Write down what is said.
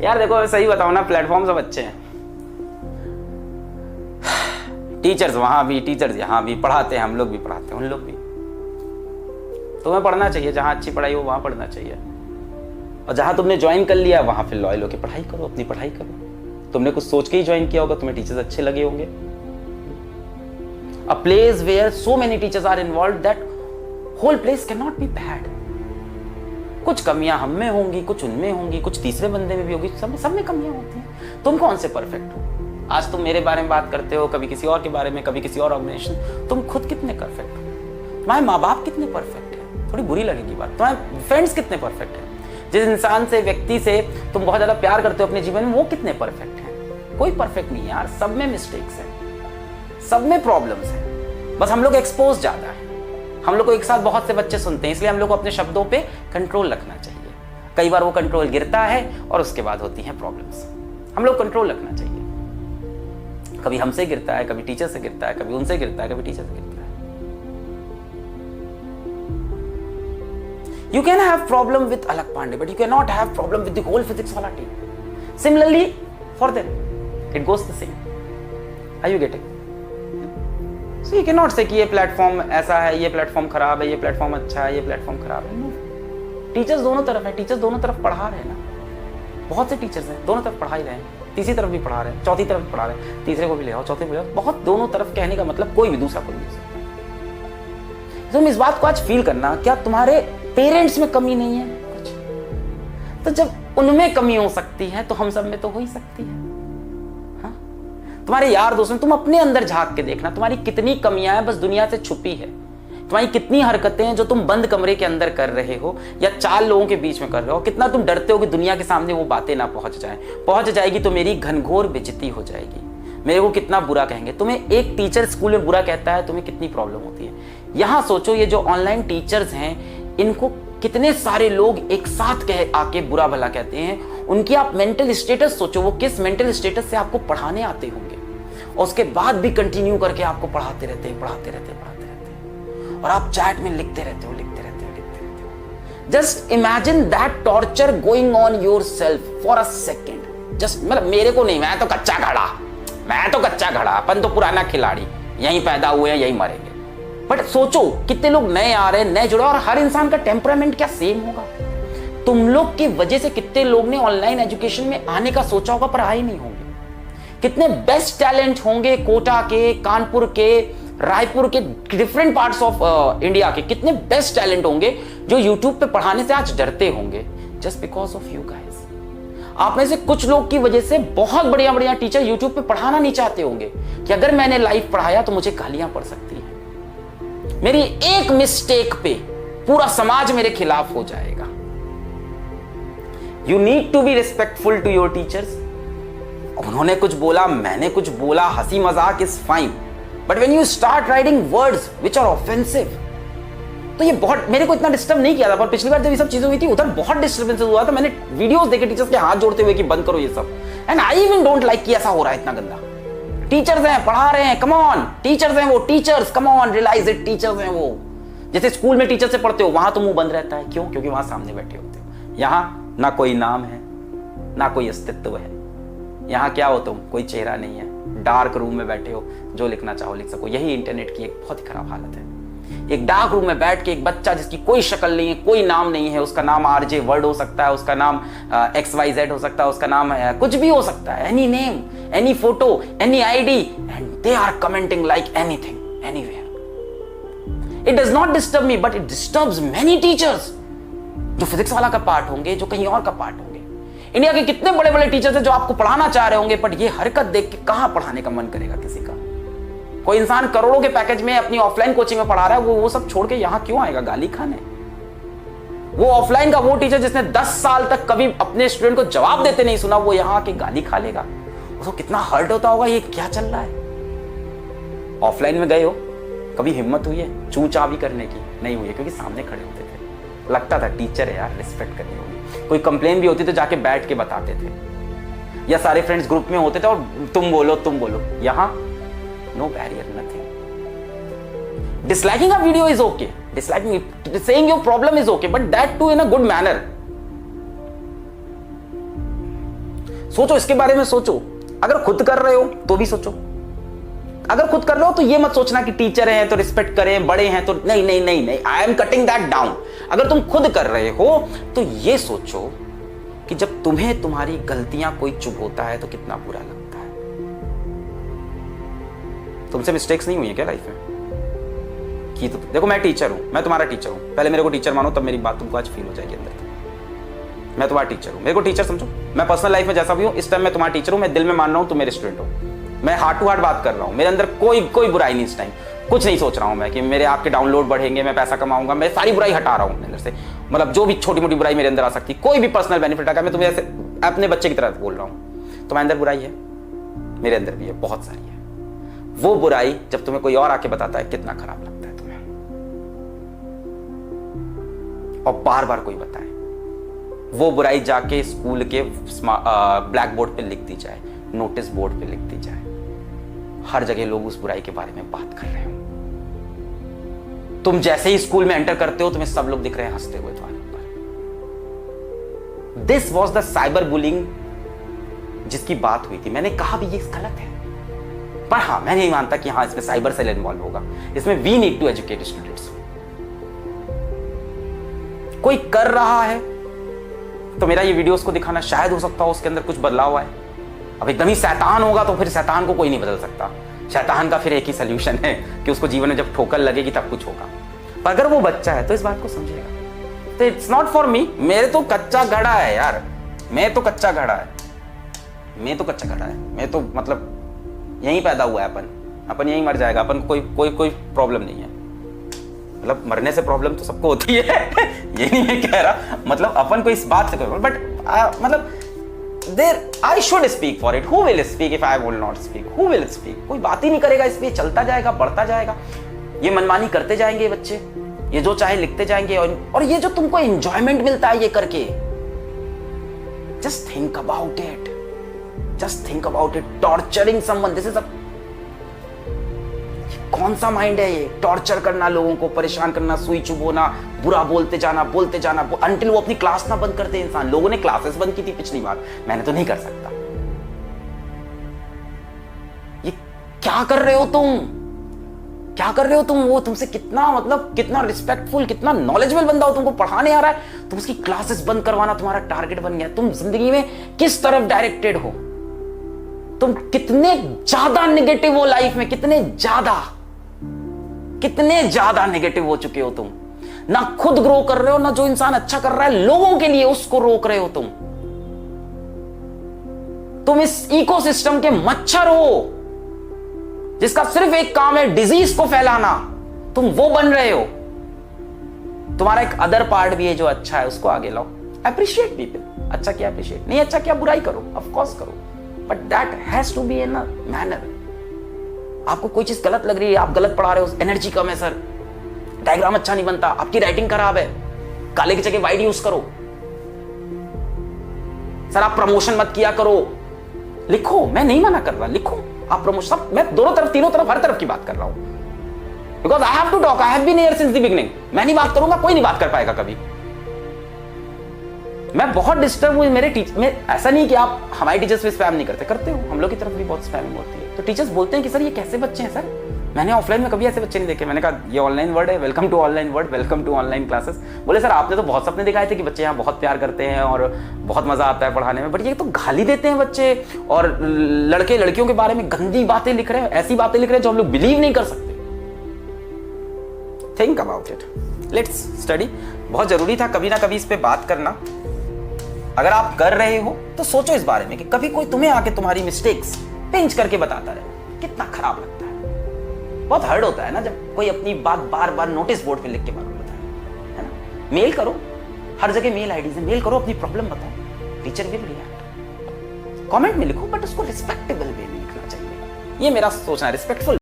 यार देखो सही बताओ ना, प्लेटफॉर्म सब अच्छे हैं, टीचर्स वहां भी, टीचर्स यहाँ भी, पढ़ाते हैं, हम लोग भी पढ़ाते हैं, उन लोग भी। तुम्हें पढ़ना चाहिए, जहाँ अच्छी पढ़ाई हो वहां पढ़ना चाहिए, और जहां तुमने ज्वाइन कर लिया वहां फिर लॉयल होकर पढ़ाई करो, अपनी पढ़ाई करो। तुमने कुछ सोच के ही ज्वाइन किया होगा, तुम्हें टीचर्स अच्छे लगे होंगे। A place where so many teachers are involved that whole place can not be bad. कुछ कमियां हम में होंगी, कुछ उनमें होंगी, कुछ तीसरे बंदे में भी होगी, सब में कमियां होती हैं। तुम कौन से परफेक्ट हो? आज तुम मेरे बारे में बात करते हो, कभी किसी और के बारे में, कभी किसी और ऑर्गेनाइजेशन। तुम खुद कितने परफेक्ट हो? तुम्हारे माँ बाप कितने परफेक्ट है? थोड़ी बुरी लगेगी बात। तुम्हारे फ्रेंड्स कितने परफेक्ट है? जिस इंसान से, व्यक्ति से तुम बहुत ज्यादा प्यार करते हो अपने जीवन में, वो कितने परफेक्ट है? कोई परफेक्ट नहीं है यार, सब में मिस्टेक्स है, सब में प्रॉब्लम्स है। बस हम लोग एक्सपोज ज्यादा है। हम लोग को एक साथ बहुत से बच्चे सुनते हैं, इसलिए हम लोग को अपने शब्दों पे कंट्रोल रखना चाहिए। कई बार वो कंट्रोल गिरता है और उसके बाद होती हैं प्रॉब्लम्स। हम लोग कंट्रोल रखना चाहिए। कभी हमसे गिरता है, कभी टीचर से गिरता है, कभी उनसे गिरता है, कभी टीचर से गिरता है। You can have problem with Alak Pandey, but you cannot have problem with the whole physics wala team. Similarly, for them, it goes the same. Are you getting? So you cannot say कि ये platform ऐसा है, ये platform खराब है, ये platform अच्छा है, ये प्लेटफॉर्म खराब है। No. टीचर्स दोनों तरफ है, टीचर्स दोनों तरफ पढ़ा रहे हैं ना। बहुत से टीचर्स हैं, दोनों तरफ पढ़ा ही रहे हैं, तीसरी तरफ भी पढ़ा रहे हैं, चौथी तरफ भी पढ़ा रहे हैं, तीसरे को भी ले आओ, चौथे को ले आओ। बहुत दोनों तरफ कहने का मतलब कोई भी दूसरा कोई भी हो सकता है। तुम इस बात को आज फील करना, क्या तुम्हारे पेरेंट्स में कमी नहीं है कुछ? तो जब उनमें कमी हो सकती है तो हम सब में तो हो ही सकती है। हाँ? तुम्हारे यार दोस्त में, तुम अपने अंदर झांक के देखना, तुम्हारी कितनी कमियां हैं बस दुनिया से छुपी है। तुम्हारी कितनी हरकतें हैं जो तुम बंद कमरे के अंदर कर रहे हो या 4 लोगों के बीच में कर रहे हो। कितना तुम डरते हो कि दुनिया के सामने वो बातें ना पहुंच जाए, पहुंच जाएगी तो मेरी घनघोर बेइज्जती हो जाएगी, मेरे को कितना बुरा कहेंगे। तुम्हें एक टीचर स्कूल में बुरा कहता है, तुम्हें कितनी प्रॉब्लम होती है। यहां सोचो, ये जो ऑनलाइन टीचर्स हैं, इनको कितने सारे लोग एक साथ कह आके बुरा भला कहते हैं। उनकी आप मेंटल स्टेटस सोचो, वो किस मेंटल स्टेटस से आपको पढ़ाने आते होंगे, और उसके बाद भी कंटिन्यू करके आपको पढ़ाते रहते हैं, पढ़ाते रहते हैं, पढ़ाते रहते हैं, और आप चैट में लिखते रहते हो, लिखते रहते हो, लिखते रहते हो। Just imagine that torture going on your self for a second. Just मतलब मेरे को नहीं, मैं तो कच्चा घड़ा, मैं तो कच्चा घड़ा, अपन तो पुराना खिलाड़ी, यहीं पैदा हुए हैं, यहीं मरेंगे। बट सोचो कितने लोग नए आ रहे हैं, नए जुड़े, और हर इंसान का टेम्परामेंट क्या सेम होगा? तुम लोग की वजह से कितने लोग ने ऑनलाइन एजुकेशन में आने का सोचा होगा पर आए नहीं होंगे। कितने बेस्ट टैलेंट होंगे कोटा के, कानपुर के, रायपुर के, डिफरेंट पार्ट्स ऑफ इंडिया के कितने बेस्ट टैलेंट होंगे जो यूट्यूब पे पढ़ाने से आज डरते होंगे, just because of you guys. आप में से कुछ लोग की वजह से बहुत बढ़िया बढ़िया टीचर यूट्यूब पे पढ़ाना नहीं चाहते होंगे कि अगर मैंने लाइव पढ़ाया तो मुझे गालियां पड़ सकती है, मेरी एक मिस्टेक पे पूरा समाज मेरे खिलाफ हो जाएगा। You need to be respectful to your teachers. उन्होंने कुछ बोला, मैंने कुछ बोला, हंसी मजाक is fine, but when you start writing words which are offensive, तो ये बहुत मेरे को इतना डिस्टर्ब नहीं किया था। पर पिछली बार जब ये सब चीजें हुई थी उधर बहुत डिस्टर्बेंस हुआ था। मैंने वीडियोस देखे टीचर्स के हाथ जोड़ते हुए कि बंद करो ये सब, and I even don't like कि ऐसा हो रहा है इतना गंदा। टीचर्स हैं, पढ़ा रहे हैं, कम ऑन, टीचर्स हैं वो, teachers, come on, realize it, teachers हैं वो। जैसे स्कूल में टीचर से पढ़ते हो, वहां तो मुंह बंद रहता है, क्यों? क्योंकि वहां सामने बैठे होते हो। यहां ना कोई नाम है, ना कोई अस्तित्व है। यहां क्या हो तुम? कोई चेहरा नहीं है, डार्क रूम में बैठे हो, जो लिखना चाहो लिख सको। यही इंटरनेट की एक बहुत ही खराब हालत है। एक डार्क रूम में बैठ के एक बच्चा जिसकी कोई शक्ल नहीं है, कोई नाम नहीं है, उसका नाम आरजे वर्ड हो सकता है, उसका नाम XYZ हो सकता है, उसका नाम कुछ भी हो सकता है, any name, any photo, any ID, and they are commenting like anything, anywhere. It does not disturb me, but it disturbs many teachers जो फिजिक्स वाला का पार्ट होंगे, जो कहीं और का पार्ट होंगे। इंडिया के कितने बड़े बड़े टीचर्स हैं जो आपको पढ़ाना चाह रहे होंगे, बट ये हरकत देख के कहां पढ़ाने का मन करेगा किसी का? कोई इंसान करोड़ों के पैकेज में अपनी ऑफलाइन कोचिंग में पढ़ा रहा है, वो सब छोड़ के यहां क्यों आएगा गाली खाने? वो ऑफलाइन का वो टीचर जिसने 10 साल तक कभी अपने स्टूडेंट को जवाब देते नहीं सुना, वो यहां आके गाली खा लेगा। उसको कितना हर्ट होता होगा, ये क्या चल रहा है? ऑफलाइन में गए हो, कभी हिम्मत हुई है चू चा भी करने की? नहीं हुई है, क्योंकि सामने खड़े होते थे, लगता था टीचर है यार, रिस्पेक्ट करनी होगी। कोई कंप्लेन भी होती तो जाके बैठ के बताते थे, या सारे फ्रेंड्स ग्रुप में होते थे और तुम बोलो तुम बोलो। यहां no barrier, nothing. Disliking a video is okay. Disliking it, saying your problem is okay, but that too in a good manner. सोचो, इसके बारे में सोचो। अगर खुद कर रहे हो तो भी सोचो। अगर खुद कर रहे हो तो ये मत सोचना कि टीचर हैं तो रिस्पेक्ट करें, बड़े हैं तो नहीं नहीं नहीं नहीं, I am cutting that down. अगर तुम खुद कर रहे हो तो ये सोचो कि जब तुम्हें तुम्हारी गलतियां कोई चुभोता है तो कितना बुरा लगता है। तुमसे मिस्टेक्स नहीं हुई है क्या लाइफ में? की तो देखो, मैं टीचर हूं, मैं तुम्हारा टीचर हूं, पहले मेरे को टीचर मानो, तब मेरी बात तुमको आज फील हो जाएगी अंदर तक। मैं तुम्हारा टीचर हूं, मेरे को टीचर समझो। मैं पर्सनल लाइफ में जैसा भी हूं, इस टाइम मैं तुम्हारा टीचर हूं। मैं दिल में मान रहा हूं तुम मेरे स्टूडेंट हो। मैं हार्ट टू हार्ट बात कर रहा हूं, मेरे अंदर कोई बुराई नहीं इस टाइम। कुछ नहीं सोच रहा हूं मैं कि मेरे आपके डाउनलोड बढ़ेंगे, मैं पैसा कमाऊंगा। मैं सारी बुराई हटा रहा हूं अंदर से। मतलब जो भी छोटी मोटी बुराई मेरे अंदर आ सकती, कोई भी पर्सनल बेनिफिट आकर, मैं तुम्हें ऐसे अपने बच्चे की तरह बोल रहा हूं। तुम्हारे अंदर बुराई है, मेरे अंदर भी है, बहुत सारी है। वो बुराई जब तुम्हें कोई और आके बताता है कितना खराब लगता है तुम्हें, और बार बार कोई बताए। वो बुराई जाके स्कूल के ब्लैक बोर्ड पे लिख दी जाए, नोटिस बोर्ड पे लिख दी जाए, हर जगह लोग उस बुराई के बारे में बात कर रहे हो। तुम जैसे ही स्कूल में एंटर करते हो तुम्हें सब लोग दिख रहे हैं हंसते हुए तुम्हारे ऊपर। This was the cyber bullying जिसकी बात हुई थी। मैंने कहा भी ये गलत है, पर हाँ, मैं नहीं मानता कि हाँ इसमें साइबर सेल इन्वॉल्व होगा। इसमें we need to educate students. कोई कर रहा है तो मेरा ये वीडियो उसको दिखाना, शायद हो सकता हो उसके अंदर कुछ बदलाव आए। अब एकदम ही शैतान होगा तो फिर शैतान को कोई नहीं बदल सकता। शैतान का फिर एक ही सोल्यूशन है कि उसको जीवन में जब ठोकर लगेगी तब कुछ होगा। पर अगर वो बच्चा है तो इस बात को समझेगा। तो इट्स नॉट फॉर मी। मेरे तो कच्चा घड़ा है यार, मैं तो कच्चा घड़ा है, मैं तो कच्चा घड़ा है। मैं तो मतलब यहीं पैदा हुआ है, अपन यहीं मर जाएगा। अपन कोई प्रॉब्लम नहीं है। मतलब मरने से प्रॉब्लम तो सबको होती है ये नहीं मैं कह रहा, मतलब अपन को इस बात से कोई, बट मतलब there I should speak for it. Who will speak if I will not speak? Who will speak? कोई बात ही नहीं करेगा इस पे। चलता जाएगा, बढ़ता जाएगा, ये मनमानी करते जाएंगे बच्चे, ये जो चाहे लिखते जाएंगे। और ये जो तुमको एंजॉयमेंट मिलता है ये करके, just think about it, just think about it. Torturing someone, this is a, कौन सा माइंड है ये? टॉर्चर करना, लोगों को परेशान करना, सुई चुभोना, बुरा बोलते जाना अंटिल वो अपनी क्लास ना बंद करते इंसान। लोगों ने क्लासेस बंद की थी पिछली बार, मैंने तो नहीं कर सकता। ये क्या कर रहे हो तुम? क्या कर रहे हो तुम? वो तुमसे कितना मतलब कितना रिस्पेक्टफुल, कितना नॉलेजेबल बंदा हो, तुमको पढ़ाने आ रहा है, तुम उसकी क्लासेस बंद करवाना तुम्हारा टारगेट बन गया। तुम जिंदगी में किस तरफ डायरेक्टेड हो? तुम कितने ज्यादा नेगेटिव हो लाइफ में, कितने ज्यादा नेगेटिव हो चुके हो तुम। ना खुद ग्रो कर रहे हो, ना जो इंसान अच्छा कर रहा है लोगों के लिए उसको रोक रहे हो तुम इस इकोसिस्टम के मच्छर हो जिसका सिर्फ एक काम है डिजीज को फैलाना। तुम वो बन रहे हो। तुम्हारा एक अदर पार्ट भी है जो अच्छा है, उसको आगे लाओ। Appreciate people. अच्छा किया अप्रिशिएट, नहीं अच्छा किया बुराई करो, ऑफ कोर्स करो, but that has to be in a manner. आपको कोई चीज गलत लग रही है, आप गलत पढ़ा रहे हो, एनर्जी कम है सर, डायग्राम अच्छा नहीं बनता, आपकी राइटिंग खराब है, काले की जगह वाइट यूज करो, सर आप प्रमोशन मत किया करो। लिखो, मैं नहीं मना कर रहा, लिखो आप प्रमोशन। मैं दोनों तरफ, तीनों तरफ, हर तरफ की बात कर रहा हूं, because I have to talk, I have been here since the beginning. मैं नहीं बात करूंगा, कोई नहीं बात कर पाएगा कभी। मैं बहुत डिस्टर्ब हूं मेरे टीचर में। ऐसा नहीं कि आप हमारे टीचर्स पे स्पैम नहीं करते हो, हम लोग की तरफ भी बहुत स्पैमिंग होती है। तो टीचर्स बोलते हैं कि सर ये कैसे बच्चे हैं सर, मैंने ऑफलाइन में कभी ऐसे बच्चे नहीं देखे। मैंने कहा ये ऑनलाइन वर्ड है, welcome to online word, welcome to online classes. बोले सर आपने तो बहुत सपने दिखाए थे कि बच्चे यहाँ बहुत प्यार करते हैं और बहुत मजा आता है पढ़ाने में, बट ये तो गाली देते हैं बच्चे और लड़के लड़कियों के बारे में गंदी बातें लिख रहे हैं, ऐसी बातें लिख रहे हैं जो हम लोग बिलीव नहीं कर सकते। Think about it, let's study. बहुत जरूरी था कभी ना कभी इस पे बात करना। अगर आप कर रहे हो तो सोचो इस बारे में कि कभी कोई तुम्हें आके तुम्हारी मिस्टेक्स पिंच करके बताता रहे, कितना खराब लगता है। बहुत हर्ट होता है ना जब कोई अपनी बात बार बार नोटिस बोर्ड पे लिख के बताता है ना। मेल करो, हर जगह मेल आईडी से मेल करो, अपनी प्रॉब्लम बताओ, टीचर विल रिएक्ट। कमेंट में लिखो, बट उसको रिस्पेक्टेबल वे में लिखना चाहिए। ये मेरा सोचना है, रिस्पेक्टफुल